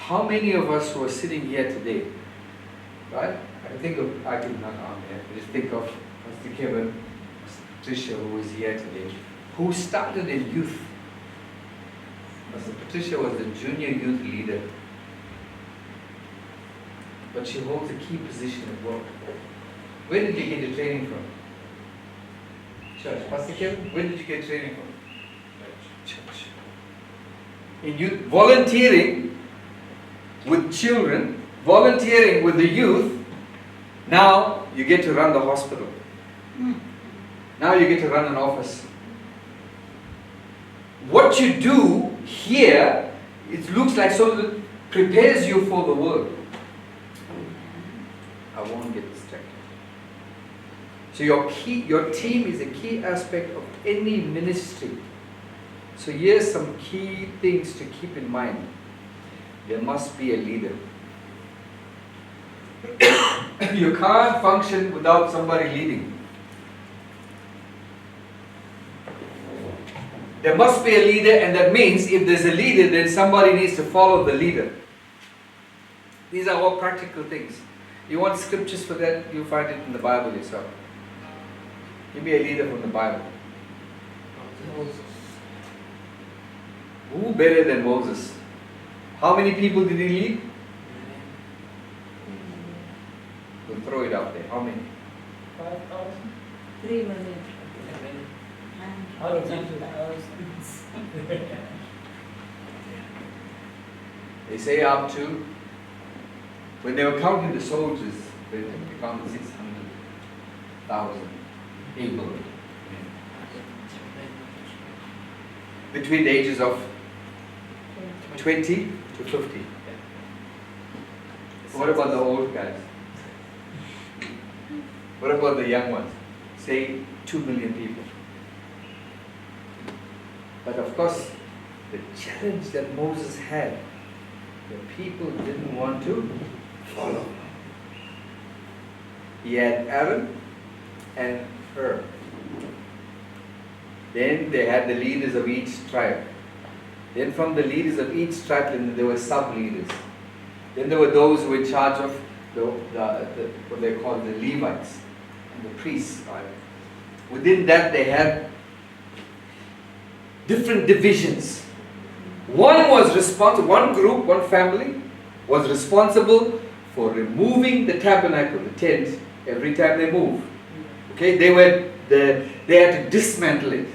How many of us who are sitting here today, right? I just think of Pastor Kevin, Pastor Patricia, who is here today, who started in youth. Pastor Patricia was the junior youth leader, but she holds a key position at work. Where did you get your training from? Church. Pastor Kevin, where did you get training from? Church. In youth, volunteering with children, volunteering with the youth. Now you get to run the hospital. Now you get to run an office. What you do here, it looks like so that prepares you for the world. I won't get distracted. So your team is a key aspect of any ministry. So here's some key things to keep in mind. There must be a leader. You can't function without somebody leading. There must be a leader, and that means if there's a leader, then somebody needs to follow the leader. These are all practical things. You want scriptures for that? You find it in the Bible yourself. Give me a leader from the Bible. Moses. Who better than Moses? How many people did he lead? We'll throw it out there. How many? 5,000. 3 million. Out of 10,000. They say up to, when they were counting the soldiers, they counted 600,000 people between the ages of 20 to 50. What about the old guys? What about the young ones? Say 2 million people. But of course, the challenge that Moses had, the people didn't want to follow. He had Aaron and Hur. Then they had the leaders of each tribe. Then from the leaders of each tribe, there were sub-leaders. Then there were those who were in charge of what they call the Levites and the priests. Right? Within that they had different divisions. One was responsible, one group, one family was responsible for removing the tabernacle, the tent, every time they moved. Okay, they had to dismantle it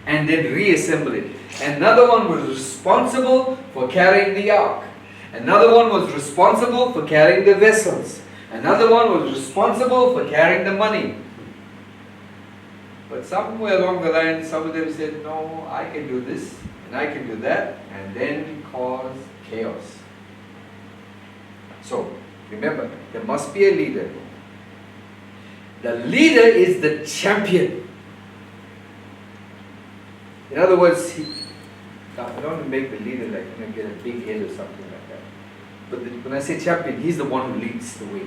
and then reassemble it. Another one was responsible for carrying the ark. Another one was responsible for carrying the vessels. Another one was responsible for carrying the money. But somewhere along the line, some of them said, no, I can do this and I can do that, and then cause chaos. So, remember, there must be a leader. The leader is the champion. In other words, I don't want to make the leader like get a big head or something like that. But when I say champion, he's the one who leads the way.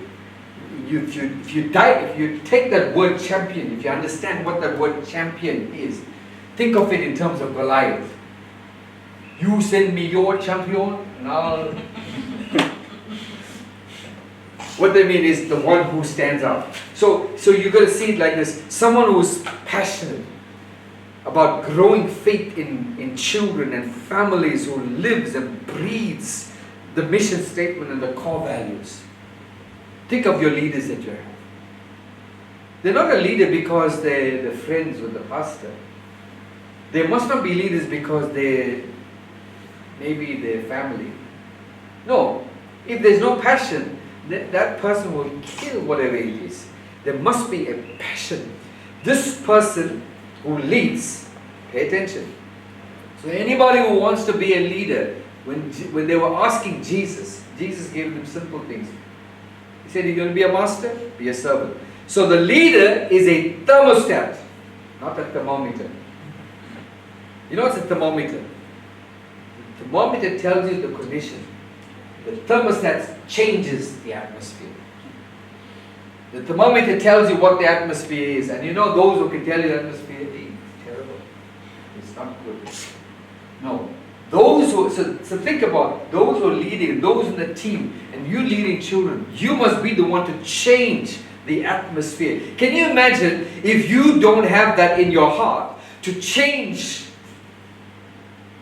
If you take that word champion, if you understand what that word champion is, think of it in terms of Goliath. You send me your champion, and I'll... What they mean is the one who stands out. So you've got to see it like this. Someone who's passionate about growing faith in children and families, who lives and breathes the mission statement and the core values. Think of your leaders that you have. They're not a leader because they're friends with the pastor. They must not be leaders because maybe their family. No. If there's no passion, that person will kill whatever it is. There must be a passion. This person who leads, pay attention. So anybody who wants to be a leader, when they were asking Jesus, Jesus gave them simple things. He said, you're going to be a master? Be a servant. So the leader is a thermostat, not a thermometer. You know what's a thermometer? The thermometer tells you the condition. The thermostat changes the atmosphere. The thermometer tells you what the atmosphere is. And you know those who can tell you the atmosphere, it's terrible. It's not good. No. So think about those who are leading, those in the team, and you leading children. You must be the one to change the atmosphere. Can you imagine if you don't have that in your heart to change?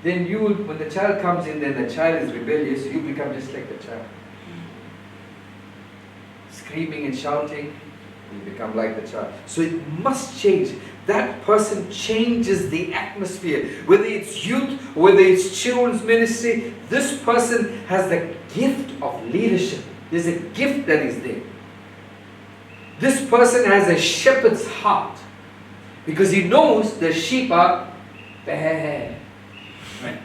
Then when the child comes in, then the child is rebellious, you become just like the child. Screaming and shouting, you become like the child. So it must change. That person changes the atmosphere. Whether it's youth, whether it's children's ministry, this person has the gift of leadership. There's a gift that is there. This person has a shepherd's heart because he knows the sheep are bad. Right?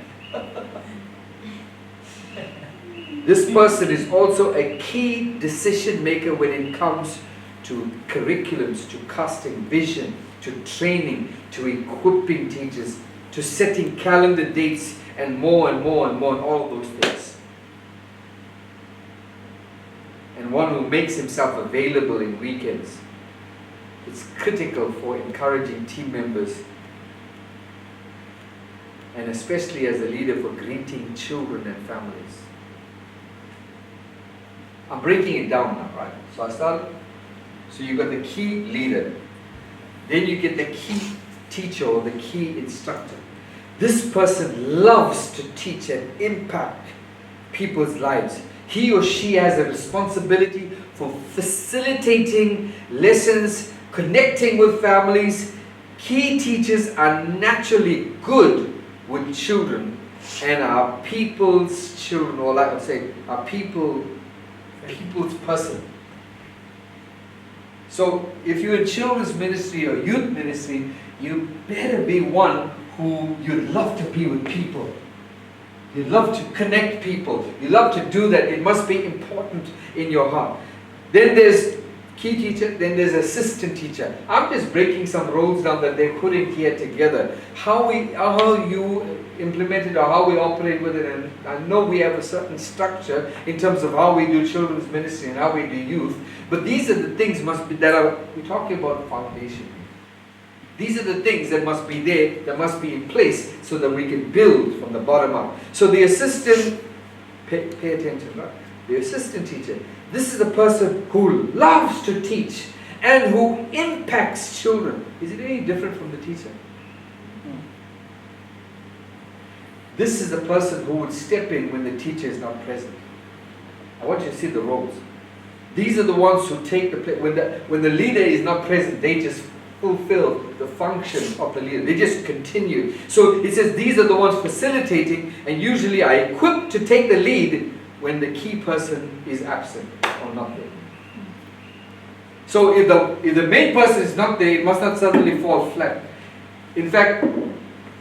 This person is also a key decision maker when it comes to curriculums, to casting vision, to training, to equipping teachers, to setting calendar dates, and more and more and more, and all of those things. And one who makes himself available in weekends. It's critical for encouraging team members, and especially as a leader for greeting children and families. I'm breaking it down now, right? So I started. So you got the key leader. Then you get the key teacher or the key instructor. This person loves to teach and impact people's lives. He or she has a responsibility for facilitating lessons, connecting with families. Key teachers are naturally good with children and are people's children, or like I would say, are people's person. So if you're in children's ministry or youth ministry, you better be one who you love to be with people. You love to connect people. You love to do that. It must be important in your heart. Then there's key teacher, then there's assistant teacher. I'm just breaking some roles down that they're putting here together. How you implement it or how we operate with it, and I know we have a certain structure in terms of how we do children's ministry and how we do youth, but these are the things we're talking about foundation. These are the things that must be there, that must be in place so that we can build from the bottom up. So the assistant, pay attention, right? The assistant teacher. This is the person who loves to teach and who impacts children. Is it any different from the teacher? This is the person who would step in when the teacher is not present. I want you to see the roles. These are the ones who take the place. When the leader is not present, they just fulfill the function of the leader. They just continue. So it says these are the ones facilitating, and usually are equipped to take the lead when the key person is absent or not there. So if the main person is not there, it must not suddenly fall flat. In fact,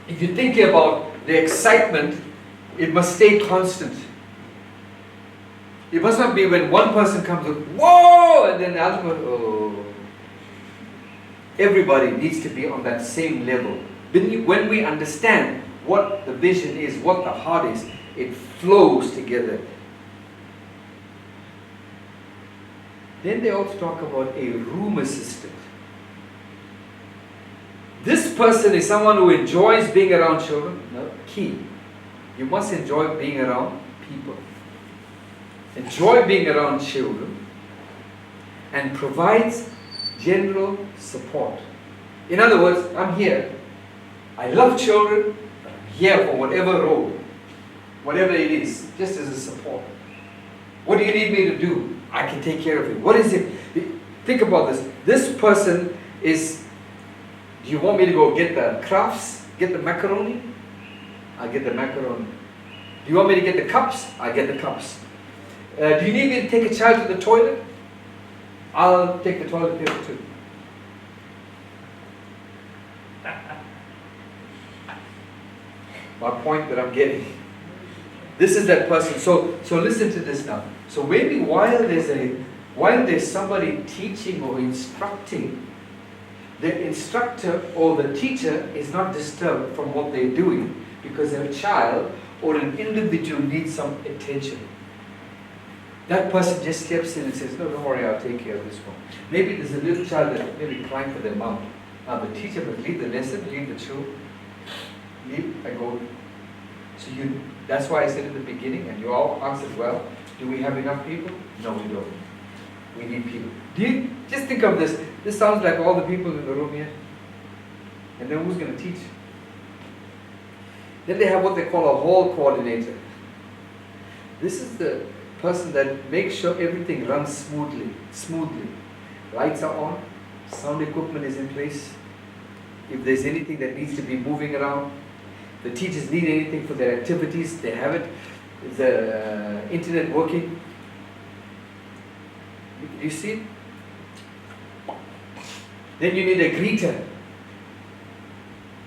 if you think about the excitement, it must stay constant. It must not be when one person comes up, whoa, and then the other one, oh. Everybody needs to be on that same level. When we understand what the vision is, what the heart is, it flows together. Then they also talk about a room assistant. This person is someone who enjoys being around children. No, key. You must enjoy being around people. Enjoy being around children and provides general support. In other words, I'm here. I love children, but I'm here for whatever role, whatever it is, just as a support. What do you need me to do? I can take care of it. What is it? Think about this. This person is, do you want me to go get the crafts, get the macaroni? I'll get the macaroni. Do you want me to get the cups? I'll get the cups. Do you need me to take a child to the toilet? I'll take the toilet paper too. My point that I'm getting. This is that person. So listen to this now. So maybe while there's somebody teaching or instructing, the instructor or the teacher is not disturbed from what they're doing because their child or an individual needs some attention. That person just steps in and says, no, don't worry, I'll take care of this one. Maybe there's a little child that maybe crying for their mom. Now the teacher will lead the lesson, lead the children, lead and go. So that's why I said in the beginning, and you all answered well, do we have enough people? No, we don't. We need people. Just think of this. This sounds like all the people in the room here. And then who's going to teach? Then they have what they call a hall coordinator. This is the person that makes sure everything runs smoothly. Lights are on, sound equipment is in place. If there's anything that needs to be moving around, the teachers need anything for their activities, they have it. The internet working. You see it? Then you need a greeter.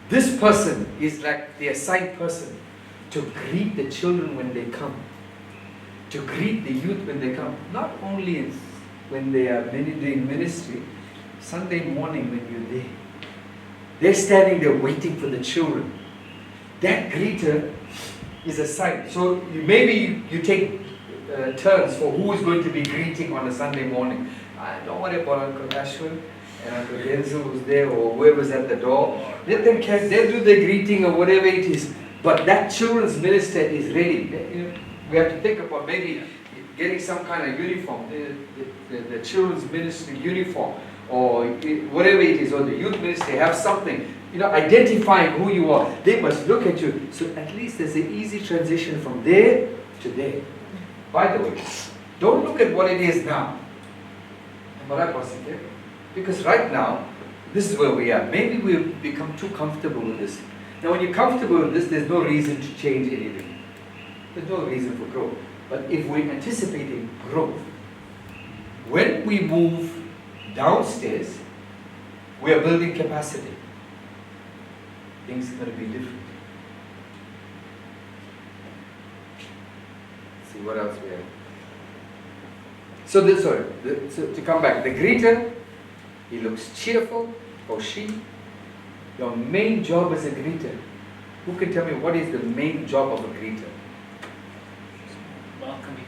This person is like the assigned person to greet the children when they come, to greet the youth when they come. Not only when they are doing ministry, Sunday morning when you're there. They're standing there waiting for the children. That greeter is assigned. So maybe you take turns for who is going to be greeting on a Sunday morning. Don't worry about Uncle Ashwin and Uncle Denzel who's there, or whoever's at the door. Let them they'll do the greeting or whatever it is. But that children's minister is ready. We have to think about maybe getting some kind of uniform, the children's ministry uniform, or whatever it is, or the youth ministry have something. Identifying who you are. They must look at you. So at least there's an easy transition from there to there. By the way, don't look at what it is now. Because right now, this is where we are. Maybe we've become too comfortable with this. Now when you're comfortable with this, there's no reason to change anything. There's no reason for growth. But if we're anticipating growth, when we move downstairs, we are building capacity. Things are going to be different. Let's see what else we have. So to come back, the greeter, he looks cheerful, or she. Your main job as a greeter. Who can tell me what is the main job of a greeter? Welcoming.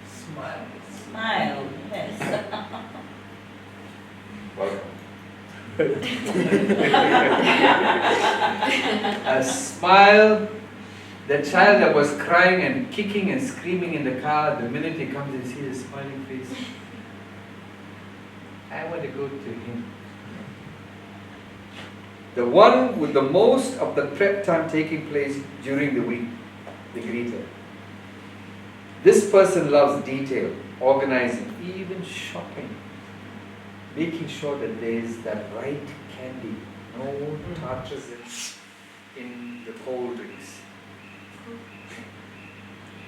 Smile. Smile, yes. Welcome. A smile. The child that was crying and kicking and screaming in the car, the minute he comes and sees a smiling face, I want to go to him. The one with the most of the prep time taking place during the week, the greeter. This person loves detail, organizing, even shopping, making sure that there is that right candy, no tartrazins in the cold drinks.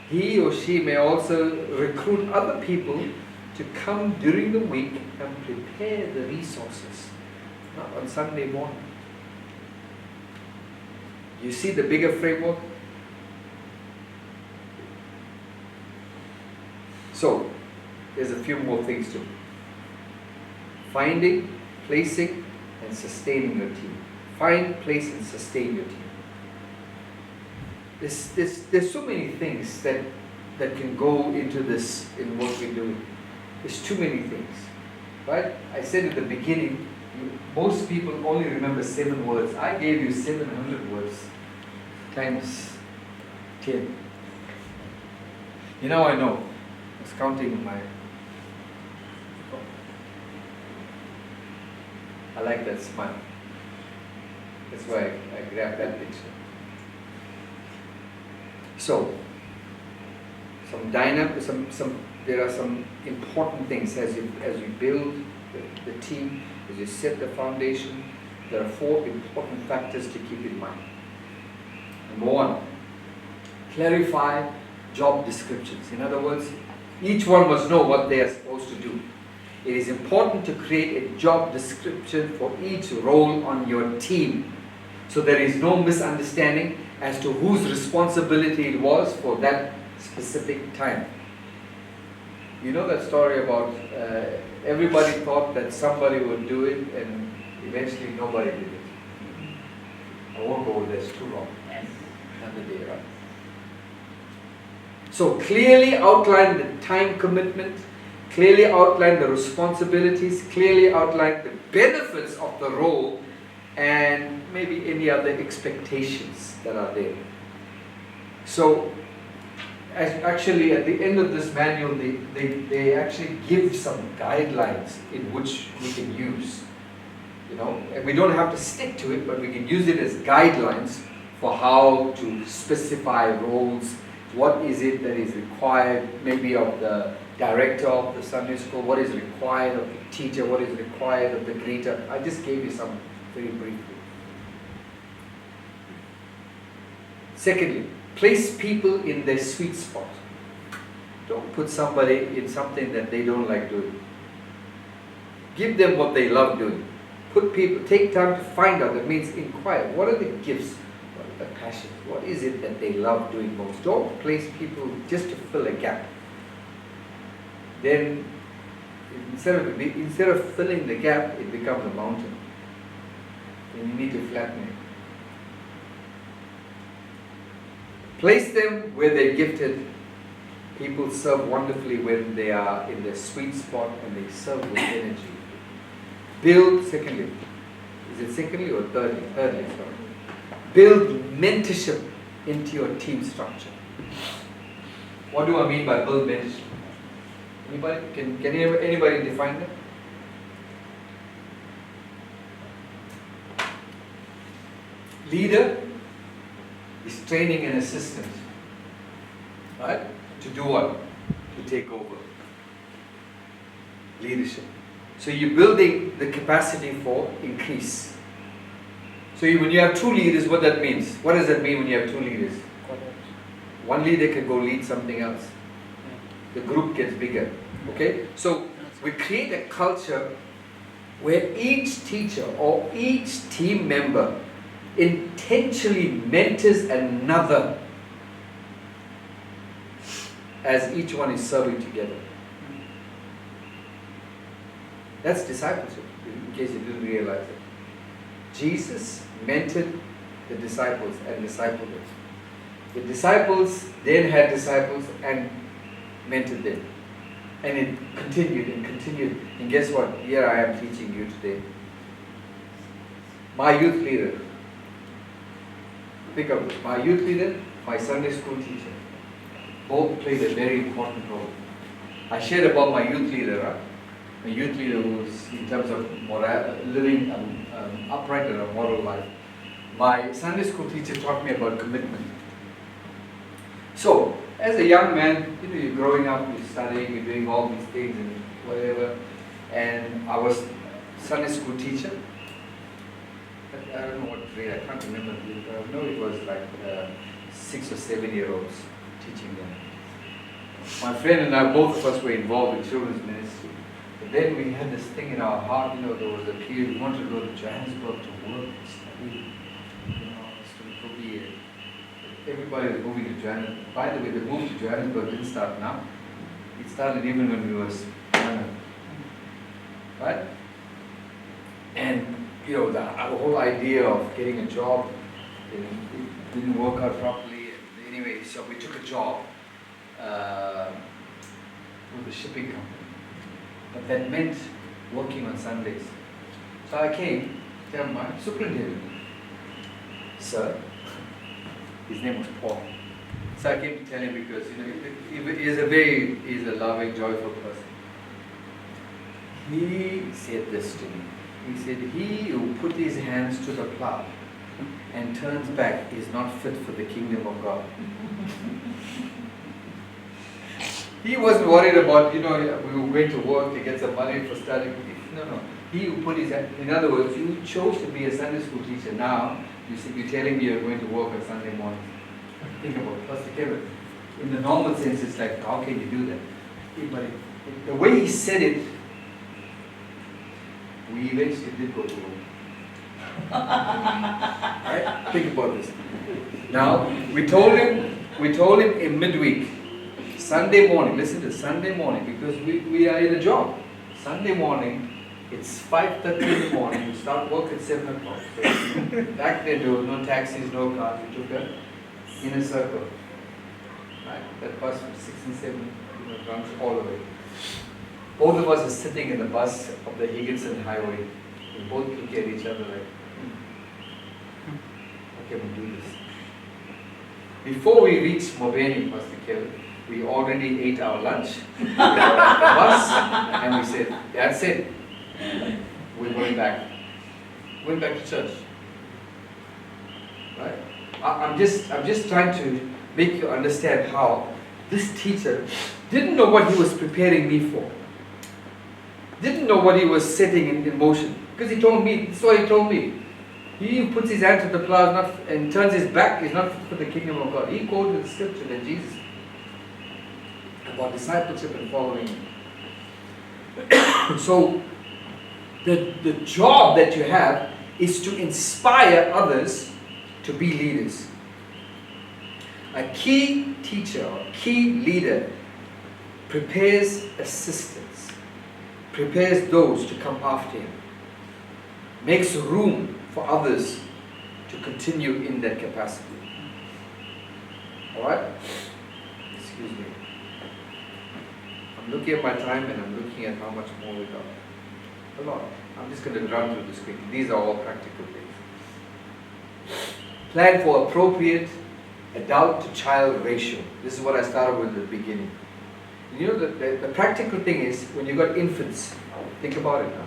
He or she may also recruit other people to come during the week and prepare the resources, not on Sunday morning. You see the bigger framework? So, there's a few more things too. Finding, placing, and sustaining your team. Find, place, and sustain your team. There's so many things that can go into this in what we're doing. There's too many things, right? I said at the beginning, most people only remember 7 words. I gave you 700 words times 10. I know. I was counting in my. I like that smile. That's why I grabbed that picture. So, there are some important things as you build the team, as you set the foundation. There are 4 important factors to keep in mind. Number 1, clarify job descriptions. In other words, each one must know what they are supposed to do. It is important to create a job description for each role on your team, so there is no misunderstanding as to whose responsibility it was for that specific time. You know that story about everybody thought that somebody would do it and eventually nobody did it. I won't go there, it's too long. Yes. Another day, right? So clearly outline the time commitment, clearly outline the responsibilities, clearly outline the benefits of the role, and maybe any other expectations that are there. So, actually at the end of this manual, they actually give some guidelines in which we can use. You know, and we don't have to stick to it, but we can use it as guidelines for how to specify roles. What is it that is required, maybe of the director of the Sunday school, what is required of the teacher, what is required of the greeter. I just gave you some very briefly. Secondly, place people in their sweet spot. Don't put somebody in something that they don't like doing. Give them what they love doing. Put people, take time to find out. That means inquire. What are the gifts? What are the passions? What is it that they love doing most? Don't place people just to fill a gap. Then instead of filling the gap, it becomes a mountain. And you need to flatten it. Place them where they're gifted. People serve wonderfully when they are in their sweet spot and they serve with energy. Build, secondly, is it secondly or thirdly? Thirdly, sorry. Build mentorship into your team structure. What do I mean by build mentorship? Anybody? Can anybody define that? Leader is training an assistant, right? To do what? To take over. Leadership. So you're building the capacity for increase. So when you have two leaders, what that means? What does that mean when you have two leaders? One leader can go lead something else. The group gets bigger. Okay? So we create a culture where each teacher or each team member intentionally mentors another as each one is serving together. That's discipleship, in case you didn't realize it. Jesus mentored the disciples and discipled them. The disciples then had disciples and mentored them. And it continued and continued. And guess what? Here I am teaching you today. My youth leader. Think of it. My youth leader, my Sunday school teacher. Both played a very important role. I shared about my youth leader. A youth leader who's in terms of living upright and a moral life. My Sunday school teacher taught me about commitment. So, as a young man, you're growing up, you're studying, you're doing all these things and whatever. And I was Sunday school teacher. I don't know what grade, I can't remember. I know it was like 6 or 7 year olds teaching them. My friend and I, both of us were involved in children's ministry. But then we had this thing in our heart, there was a period we wanted to go to Johannesburg to work and study. So probably everybody was moving to Johannesburg. By the way, the move to Johannesburg didn't start now. It started even when we were young. Right? And the whole idea of getting a job, it didn't work out properly. Anyway, so we took a job with a shipping company. But that meant working on Sundays. So I came, tell my superintendent, sir, his name was Paul. So I came to tell him because he's a loving, joyful person. He said this to me. He said, he who put his hands to the plow and turns back is not fit for the kingdom of God. He wasn't worried about, we were going to work to get some money for studying. No. He who put his hand, in other words, you chose to be a Sunday school teacher. Now, you're telling me you're going to work on Sunday morning. Think about it. Pastor Kevin, in the normal sense, it's like, how can you do that? But the way he said it, we eventually did go to work. Right? Think about this. Now, we told him in midweek, Sunday morning, listen to Sunday morning, because we are in a job. Sunday morning, it's 5:30 in the morning, we start work at 7 o'clock. So back then there were no taxis, no cars, we took a inner circle. Right? That bus was 6 and 7, runs all the way. Both of us are sitting in the bus of the Higginson Highway. We both look at each other like, how can we do this? Before we reached Mobeni, Pastor Kevin, we already ate our lunch. We were on the bus, and we said, that's it. We're going back. Going back to church. Right? I'm just trying to make you understand how this teacher didn't know what he was preparing me for. Didn't know what he was setting in motion. Because he told me, this is what he told me. He who puts his hand to the plow and turns his back is not for the kingdom of God. He quoted the scripture that Jesus about discipleship and following him. So the job that you have is to inspire others to be leaders. A key teacher or key leader prepares assistants, prepares those to come after him, makes room for others to continue in that capacity. Alright? Excuse me. I'm looking at my time and I'm looking at how much more we got. A lot. I'm just going to run through this quickly. These are all practical things. Plan for appropriate adult to child ratio. This is what I started with at the beginning. You know, the practical thing is when you've got infants, think about it now.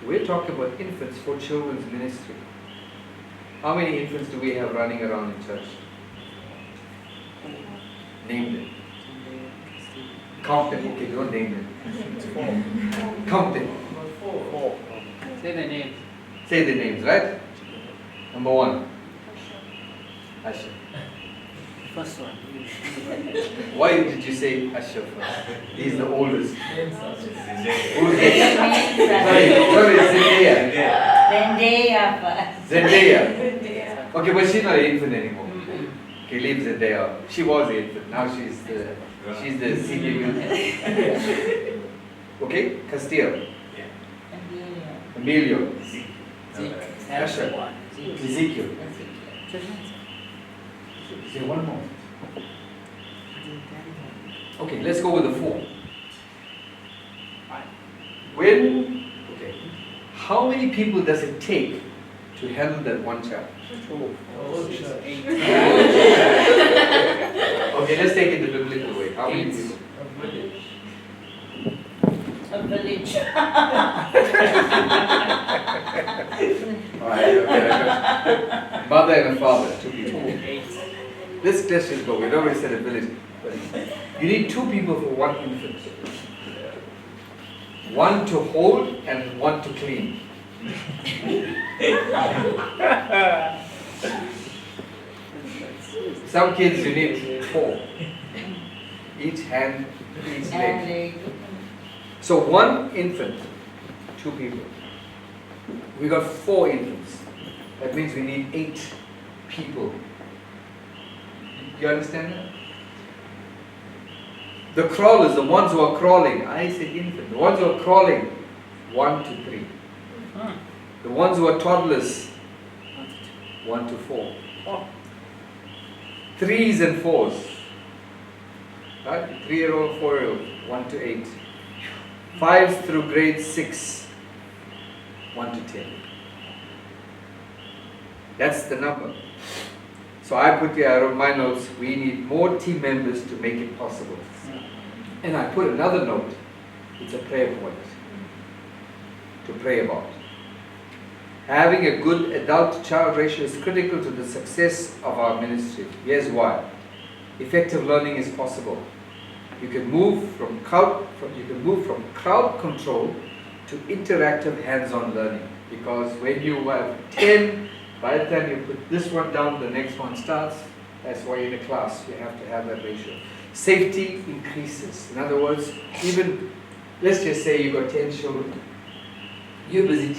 We're talking about infants for children's ministry. How many infants do we have running around in church? Name them. Count them. Okay, don't name them. Count them. Four. Say the name. Say the names, right? Number 1. Asher. First one. Why did you say Asher first? He's the oldest. Names are Who's next? Zendaya Sorry, Zendaya. Okay, but she's not an infant anymore. Okay, leave Zendaya. She was an infant. Now she's the senior youth. Okay, Castillo. Emilio. Asher. Ezekiel. Say one more. Okay, let's go with the 4. How many people does it take to handle that one child? Okay, let's take it the biblical way. How many people? A village. Alright, okay. Mother and a father, 2 people. Let's just go. We already said a village. But you need 2 people for 1 infant. 1 to hold and 1 to clean. Some kids you need 4. Each hand, each leg. So 1 infant, 2 people. We got 4 infants. That means we need 8 people. You understand that? The crawlers, the ones who are crawling, I said infant, the ones who are crawling, 1 to 3. The ones who are toddlers, 1 to 4. 3s and 4s. Right? 3-year-old, 4-year-old, 1 to 8. 5s through grade 6, 1 to 10. That's the number. So I put here on my notes, we need more team members to make it possible. And I put another note, it's a prayer point to pray about. Having a good adult-to-child ratio is critical to the success of our ministry. Here's why. Effective learning is possible. You can move from crowd control to interactive hands-on learning. Because when you have 10, by the time you put this one down, the next one starts. That's why in a class you have to have that ratio. Safety increases. In other words, even, let's just say you got 10 children. You're busy